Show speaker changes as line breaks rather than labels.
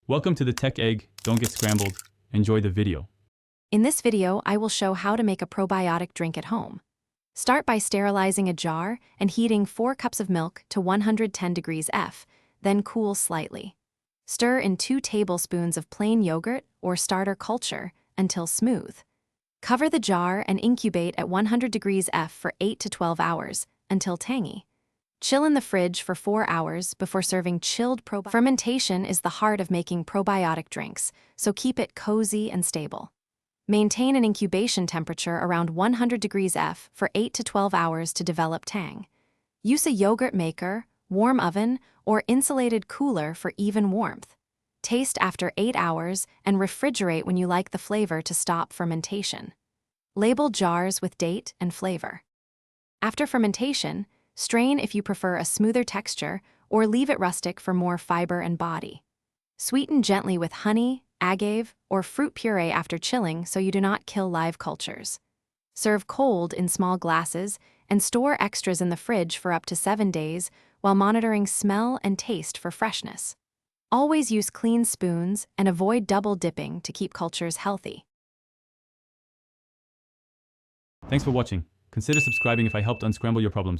Welcome to the Tech Egg. Don't get scrambled. Enjoy the video.
In this video, I will show how to make a probiotic drink at home. Start by sterilizing a jar and heating 4 cups of milk to 110 degrees F, then cool slightly. Stir in 2 tablespoons of plain yogurt or starter culture until smooth. Cover the jar and incubate at 100 degrees F for 8 to 12 hours until tangy. Chill in the fridge for 4 hours before serving chilled probiotic. Fermentation is the heart of making probiotic drinks, so keep it cozy and stable. Maintain an incubation temperature around 100 degrees F for 8 to 12 hours to develop tang. Use a yogurt maker, warm oven, or insulated cooler for even warmth. Taste after 8 hours and refrigerate when you like the flavor to stop fermentation. Label jars with date and flavor. After fermentation, strain if you prefer a smoother texture or leave it rustic for more fiber and body. Sweeten gently with honey, agave, or fruit puree after chilling so you do not kill live cultures. Serve cold in small glasses and store extras in the fridge for up to 7 days while monitoring smell and taste for freshness. Always use clean spoons and avoid double dipping to keep cultures healthy.
Thanks for watching. Consider subscribing if I helped unscramble your problems.